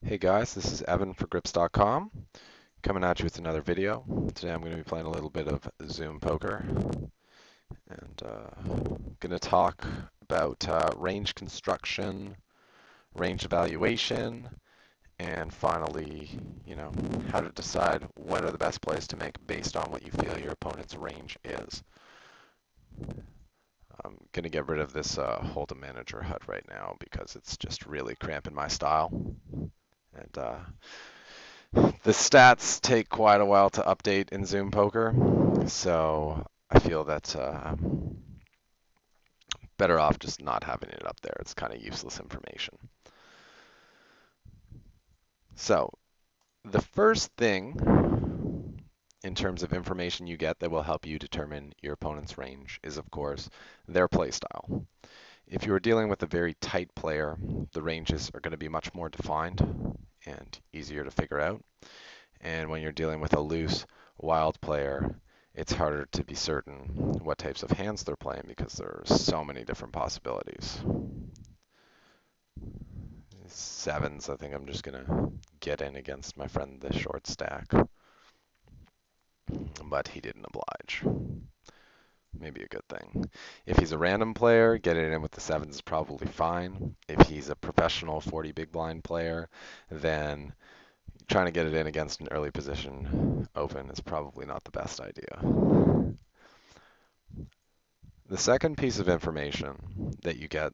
Hey guys, this is Evan for Grips.com, coming at you with another video. Today I'm going to be playing a little bit of Zoom poker and going to talk about range construction, range evaluation, and finally, how to decide what are the best plays to make based on what you feel your opponent's range is. I'm going to get rid of this Hold a Manager HUD right now because it's just really cramping my style. And the stats take quite a while to update in Zoom Poker, so I feel that better off just not having it up there. It's kind of useless information. So the first thing in terms of information you get that will help you determine your opponent's range is, of course, their playstyle. If you are dealing with a very tight player, the ranges are going to be much more defined and easier to figure out. And when you're dealing with a loose, wild player, it's harder to be certain what types of hands they're playing because there are so many different possibilities. Sevens, I think I'm just going to get in against my friend the short stack, but he didn't oblige. Maybe a good thing. If he's a random player, getting in with the sevens is probably fine. If he's a professional 40 big blind player, then trying to get it in against an early position open is probably not the best idea. The second piece of information that you get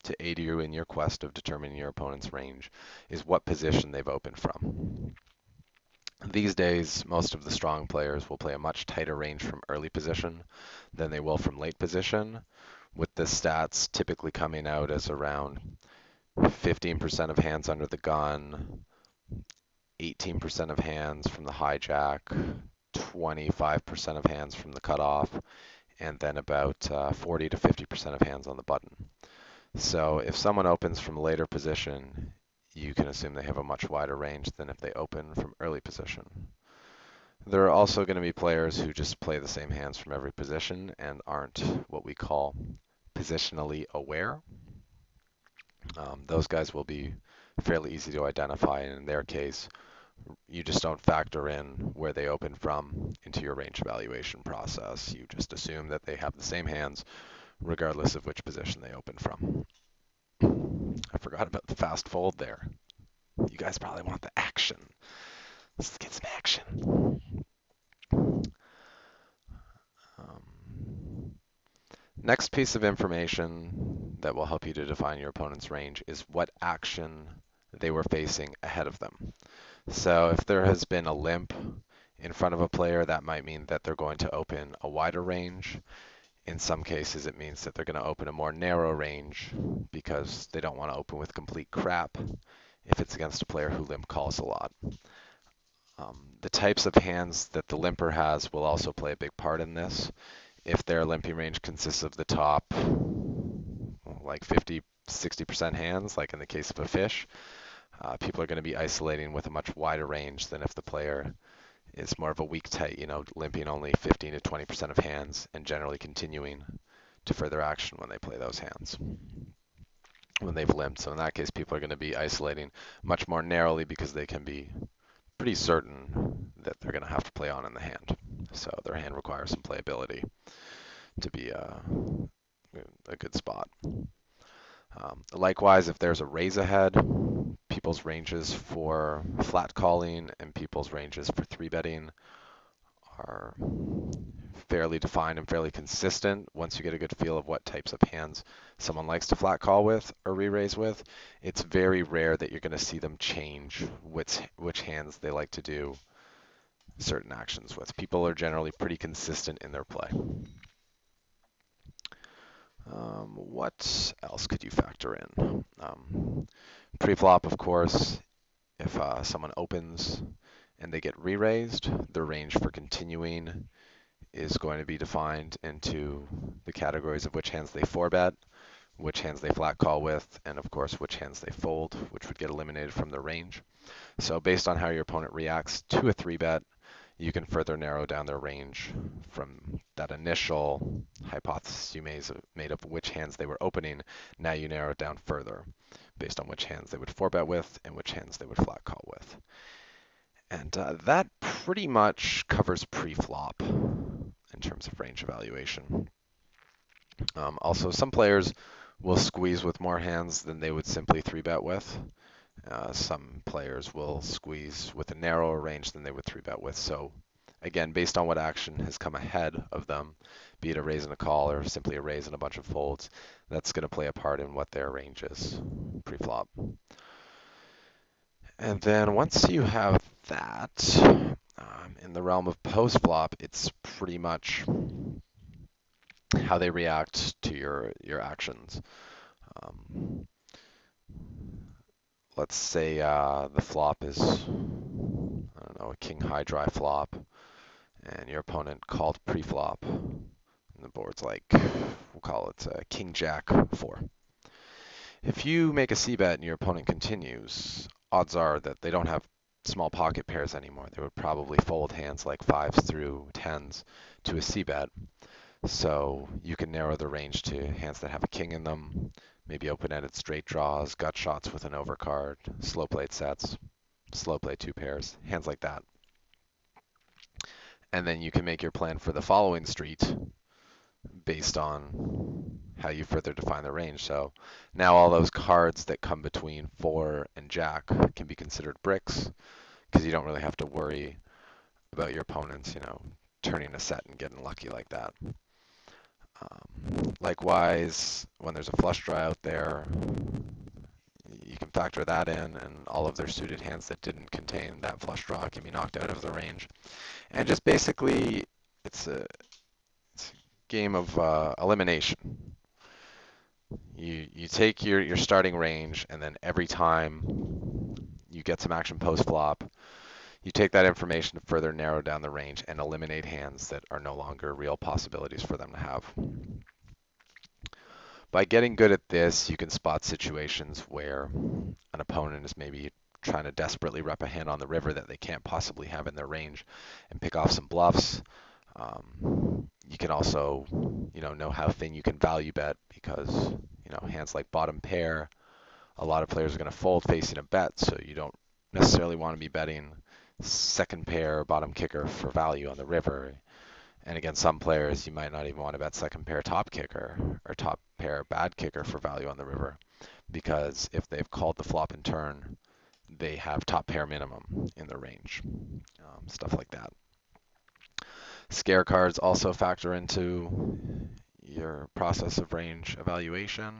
to aid you in your quest of determining your opponent's range is what position they've opened from. These days, most of the strong players will play a much tighter range from early position than they will from late position, with the stats typically coming out as around 15% of hands under the gun, 18% of hands from the hijack, 25% of hands from the cutoff, and then about 40 to 50% of hands on the button. So if someone opens from later position, you can assume they have a much wider range than if they open from early position. There are also going to be players who just play the same hands from every position and aren't what we call positionally aware. Those guys will be fairly easy to identify, and in their case, you just don't factor in where they open from into your range evaluation process. You just assume that they have the same hands regardless of which position they open from. I forgot about the fast fold there. You guys probably want the action. Let's get some action. Um, Next piece of information that will help you to define your opponent's range is what action they were facing ahead of them. So if there has been a limp in front of a player, that might mean that they're going to open a wider range. In some cases, it means that they're going to open a more narrow range because they don't want to open with complete crap if it's against a player who limp calls a lot. The types of hands that the limper has will also play a big part in this. If their limping range consists of the top, like 50, 60% hands, like in the case of a fish, people are going to be isolating with a much wider range than if the player is more of a weak tight, limping only 15 to 20% of hands and generally continuing to further action when they play those hands when they've limped. So in that case, people are going to be isolating much more narrowly because they can be pretty certain that they're going to have to play on in the hand. So their hand requires some playability to be a good spot. Likewise, if there's a raise ahead, people's ranges for flat calling and people's ranges for 3-betting are fairly defined and fairly consistent. Once you get a good feel of what types of hands someone likes to flat call with or re-raise with, it's very rare that you're going to see them change which hands they like to do certain actions with. People are generally pretty consistent in their play. What else could you factor in? Pre-flop, of course, if someone opens and they get re-raised, their range for continuing is going to be defined into the categories of which hands they 4-bet, which hands they flat call with, and of course which hands they fold, which would get eliminated from the range. So based on how your opponent reacts to a 3-bet, you can further narrow down their range from that initial hypothesis you made of which hands they were opening. Now you narrow it down further based on which hands they would 4-bet with and which hands they would flat call with. And that pretty much covers pre-flop in terms of range evaluation. Also, some players will squeeze with more hands than they would simply 3-bet with. Some players will squeeze with a narrower range than they would 3-bet with. So again, based on what action has come ahead of them, be it a raise and a call or simply a raise and a bunch of folds, that's going to play a part in what their range is pre-flop. And then once you have that, in the realm of post-flop, it's pretty much how they react to your actions. Let's say the flop is, I don't know, a king high dry flop, and your opponent called pre-flop, and the board's like, we'll call it king jack 4. If you make a c-bet and your opponent continues, odds are that they don't have small pocket pairs anymore. They would probably fold hands like 5s through 10s to a c-bet. So you can narrow the range to hands that have a king in them, maybe open-ended straight draws, gut shots with an overcard, slow played sets, slow play 2 pairs, hands like that. And then you can make your plan for the following street based on how you further define the range. So now all those cards that come between 4 and jack can be considered bricks because you don't really have to worry about your opponents, turning a set and getting lucky like that. Likewise, when there's a flush draw out there, you can factor that in, and all of their suited hands that didn't contain that flush draw can be knocked out of the range. And just basically, it's a game of elimination. You take your starting range, and then every time you get some action post-flop, you take that information to further narrow down the range and eliminate hands that are no longer real possibilities for them to have. By getting good at this, you can spot situations where an opponent is maybe trying to desperately rep a hand on the river that they can't possibly have in their range and pick off some bluffs. You can also, know how thin you can value bet because, hands like bottom pair, a lot of players are going to fold facing a bet, so you don't necessarily want to be betting second pair bottom kicker for value on the river. And against some players, you might not even want to bet second pair top kicker or top pair bad kicker for value on the river, because if they've called the flop and turn, they have top pair minimum in their range, stuff like that. Scare cards also factor into your process of range evaluation.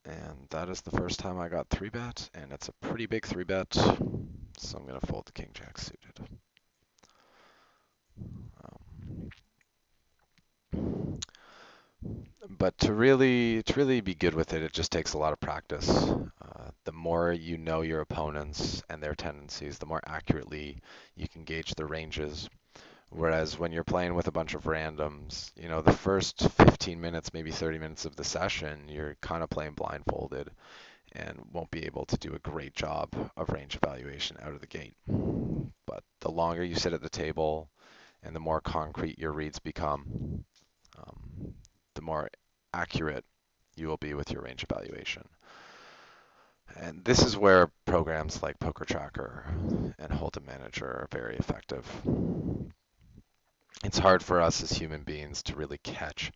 And that is the first time I got 3-bet, and it's a pretty big 3-bet, so I'm going to fold the king jack suited. But to really be good with it, it just takes a lot of practice. The more you know your opponents and their tendencies, the more accurately you can gauge their ranges. Whereas when you're playing with a bunch of randoms, the first 15 minutes, maybe 30 minutes of the session, you're kind of playing blindfolded and won't be able to do a great job of range evaluation out of the gate. But the longer you sit at the table and the more concrete your reads become, the more accurate you will be with your range evaluation. And this is where programs like Poker Tracker and Hold'em Manager are very effective. It's hard for us as human beings to really catch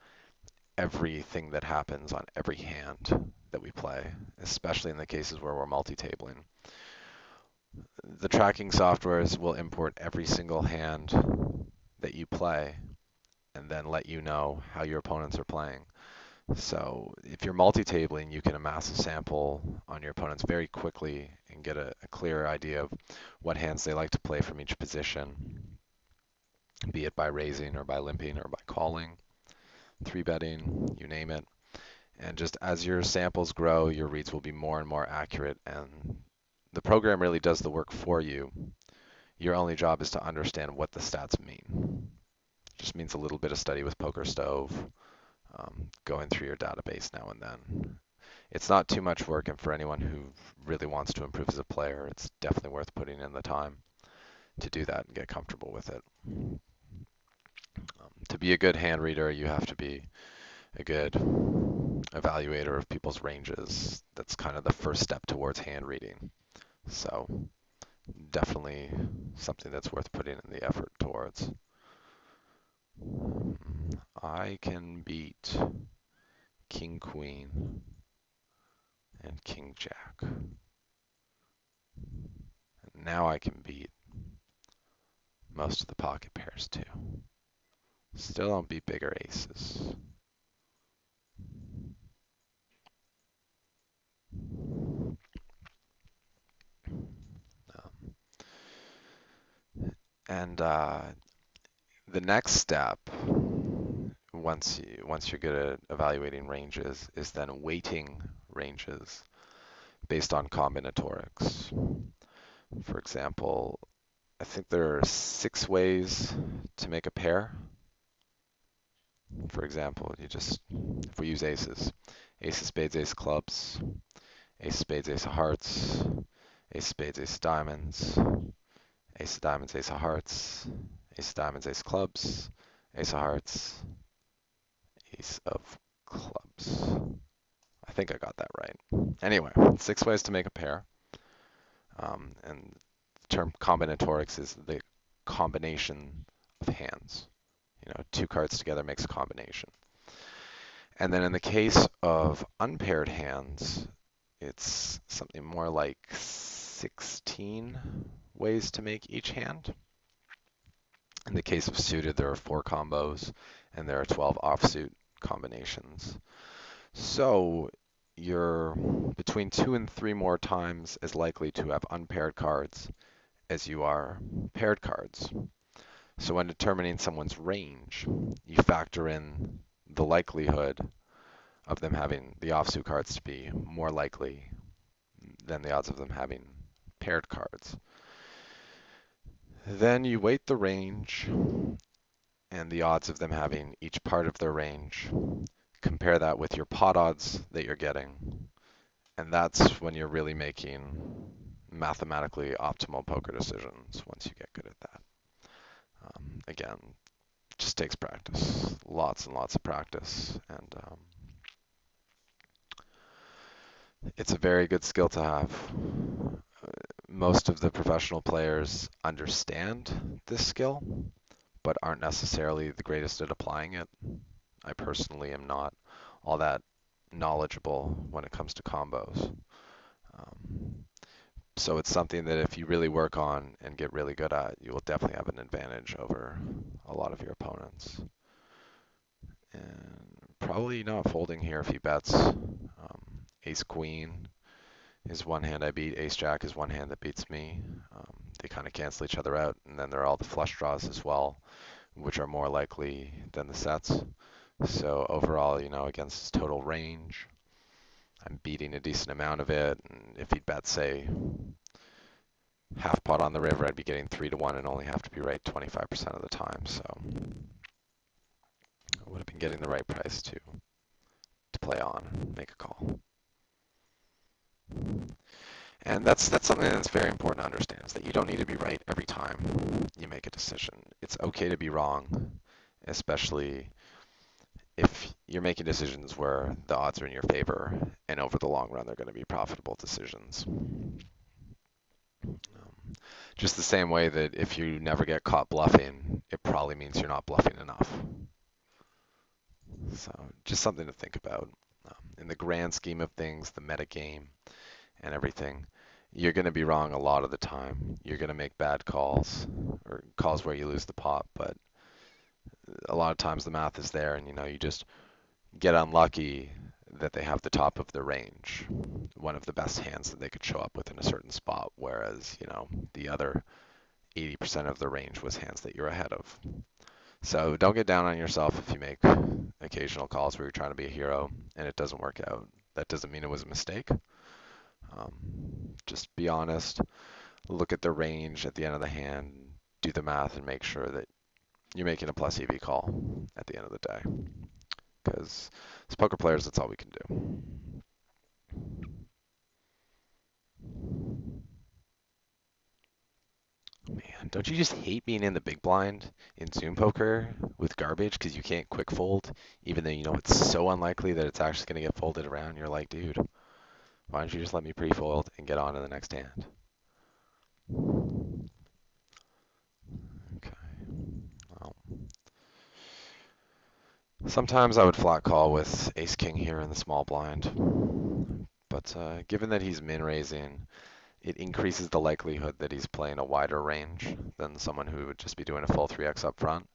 everything that happens on every hand that we play, especially in the cases where we're multi-tabling. The tracking softwares will import every single hand that you play and then let you know how your opponents are playing. So if you're multi-tabling, you can amass a sample on your opponents very quickly and get a clear idea of what hands they like to play from each position, be it by raising or by limping or by calling, 3-betting, you name it. And just as your samples grow, your reads will be more and more accurate, and the program really does the work for you. Your only job is to understand what the stats mean. It just means a little bit of study with PokerStove, going through your database now and then. It's not too much work, and for anyone who really wants to improve as a player, it's definitely worth putting in the time. to do that and get comfortable with it. To be a good hand reader, you have to be a good evaluator of people's ranges. That's kind of the first step towards hand reading. So definitely something that's worth putting in the effort towards. I can beat King Queen and King Jack. And now I can beat most of the pocket pairs too. Still don't beat bigger aces. Um, and the next step, once you're good at evaluating ranges, is then weighting ranges based on combinatorics. For example, I think there are 6 ways to make a pair. For example, if we use aces, ace of spades, ace of clubs, ace of spades, ace of hearts, ace of spades, ace of diamonds, ace of diamonds, ace of hearts, ace of diamonds, ace of clubs, ace of hearts, ace of clubs. I think I got that right. Anyway, 6 ways to make a pair. And the term combinatorics is the combination of hands. 2 cards together makes a combination. And then in the case of unpaired hands, it's something more like 16 ways to make each hand. In the case of suited, there are 4 combos, and there are 12 offsuit combinations. So you're between 2 and 3 more times as likely to have unpaired cards as you are paired cards. So when determining someone's range, you factor in the likelihood of them having the offsuit cards to be more likely than the odds of them having paired cards. Then you weight the range and the odds of them having each part of their range. Compare that with your pot odds that you're getting. And that's when you're really making mathematically optimal poker decisions once you get good at that. Again, just takes practice, lots and lots of practice, and it's a very good skill to have. Most of the professional players understand this skill, but aren't necessarily the greatest at applying it. I personally am not all that knowledgeable when it comes to combos. So it's something that if you really work on and get really good at, you will definitely have an advantage over a lot of your opponents. And probably not folding here if he bets. Ace Queen is one hand I beat. Ace Jack is one hand that beats me. They kind of cancel each other out. And then there are all the flush draws as well, which are more likely than the sets. So overall, against his total range, I'm beating a decent amount of it. And if he'd bet, say, half pot on the river, I'd be getting 3-1 and only have to be right 25% of the time. So I would have been getting the right price to play on, make a call. And that's something that's very important to understand, is that you don't need to be right every time you make a decision. It's okay to be wrong, especially if you're making decisions where the odds are in your favor, and over the long run, they're going to be profitable decisions. Just the same way that if you never get caught bluffing, it probably means you're not bluffing enough. So just something to think about. In the grand scheme of things, the meta game and everything, you're going to be wrong a lot of the time. You're going to make bad calls or calls where you lose the pot, but a lot of times the math is there, and you just get unlucky that they have the top of the range, one of the best hands that they could show up with in a certain spot, whereas the other 80% of the range was hands that you're ahead of. So don't get down on yourself if you make occasional calls where you're trying to be a hero and it doesn't work out. That doesn't mean it was a mistake. Just be honest, look at the range at the end of the hand, do the math, and make sure that you're making a plus EV call at the end of the day. Because as poker players, that's all we can do. Man, Don't you just hate being in the big blind in Zoom poker with garbage because you can't quick fold, even though you know it's so unlikely that it's actually going to get folded around? You're like, dude, why don't you just let me pre-fold and get on to the next hand? Okay. Well, sometimes I would flat call with ace king here in the small blind, but given that he's min raising, it increases the likelihood that he's playing a wider range than someone who would just be doing a full 3x up front.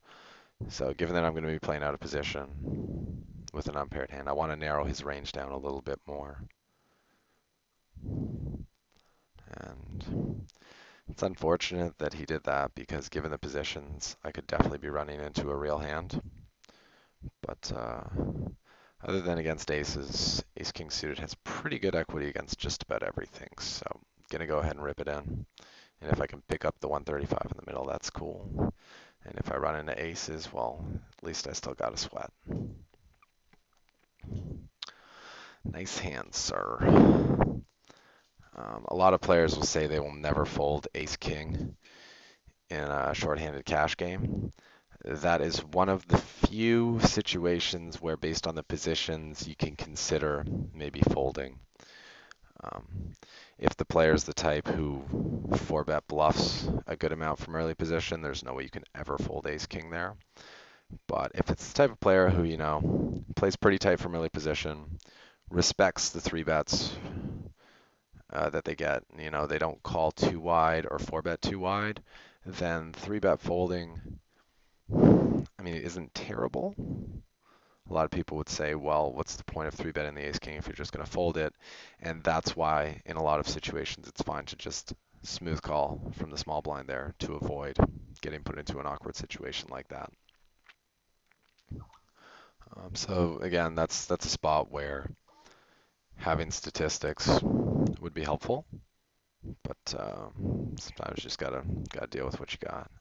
So given that I'm going to be playing out of position with an unpaired hand, I want to narrow his range down a little bit more. And it's unfortunate that he did that because given the positions, I could definitely be running into a real hand. But other than against aces, ace king suited has pretty good equity against just about everything. So I'm going to go ahead and rip it in. And if I can pick up the 135 in the middle, that's cool. And if I run into aces, well, at least I still got a sweat. Nice hand, sir. A lot of players will say they will never fold ace-king in a shorthanded cash game. That is one of the few situations where, based on the positions, you can consider maybe folding. If the player is the type who 4-bet bluffs a good amount from early position, there's no way you can ever fold ace-king there. But if it's the type of player who, you know, plays pretty tight from early position, respects the 3 bets that they get, you know, they don't call too wide or 4-bet too wide, then 3-bet folding, I mean, it isn't terrible. A lot of people would say, well, what's the point of 3-betting the ace king if you're just going to fold it? And that's why in a lot of situations it's fine to just smooth call from the small blind there to avoid getting put into an awkward situation like that. So again, that's a spot where having statistics would be helpful, but sometimes you just gotta deal with what you got.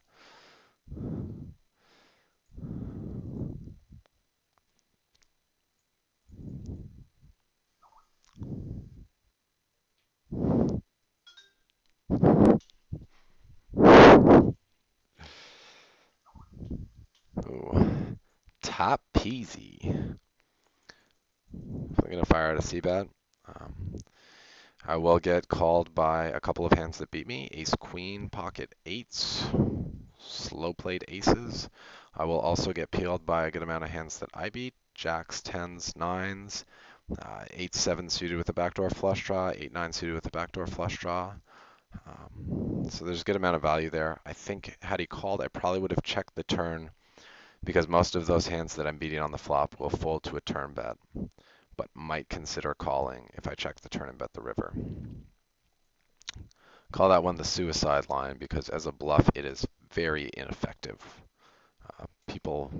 Ooh, top peasy. So I'm gonna fire out a c-bet. I will get called by a couple of hands that beat me. Ace queen, pocket eights, slow played aces. I will also get peeled by a good amount of hands that I beat. Jacks, tens, nines, 8-7 suited with a backdoor flush draw, 8-9 suited with a backdoor flush draw. So there's a good amount of value there. I think had he called, I probably would have checked the turn because most of those hands that I'm beating on the flop will fold to a turn bet, but might consider calling if I check the turn and bet the river. Call that one the suicide line because as a bluff, it is very ineffective. People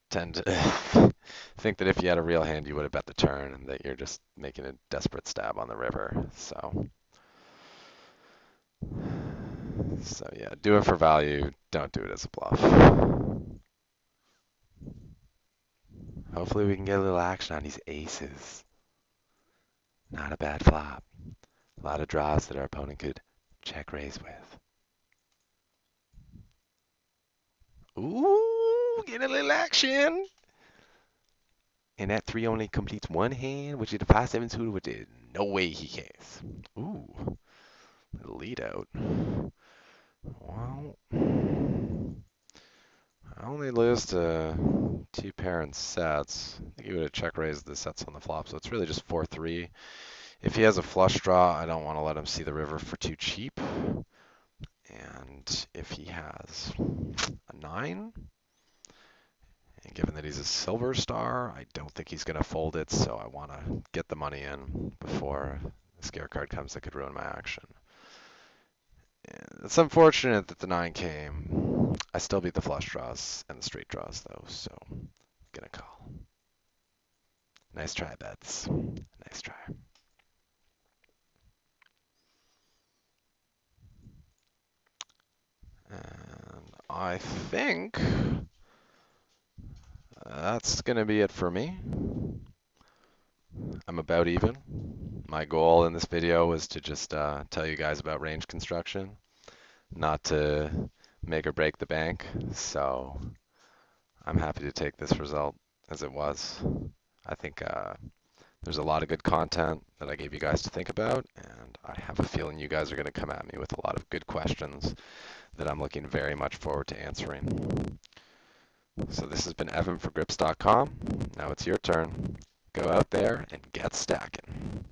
tend to think that if you had a real hand, you would have bet the turn and that you're just making a desperate stab on the river. So yeah, do it for value. Don't do it as a bluff. Hopefully we can get a little action on these aces. Not a bad flop. A lot of draws that our opponent could check raise with. Ooh, get a little action. And that 3 only completes one hand, which is the 5-7 suited, which is no way he cares. Ooh, lead out. Well, I only lose to 2 parent sets. I think he would have check raised the sets on the flop, so it's really just 4-3. If he has a flush draw, I don't want to let him see the river for too cheap. And if he has a 9, and given that he's a silver star, I don't think he's going to fold it, so I want to get the money in before the scare card comes that could ruin my action. And it's unfortunate that the 9 came. I still beat the flush draws and the straight draws, though, so I'm going to call. Nice try, bets. Nice try. And I think that's going to be it for me. I'm about even. My goal in this video was to just tell you guys about range construction. not to make or break the bank. So I'm happy to take this result as it was. I think there's a lot of good content that I gave you guys to think about, and I have a feeling you guys are going to come at me with a lot of good questions that I'm looking very much forward to answering. So this has been Evan for Grips.com. Now it's your turn. Go out there and get stacking.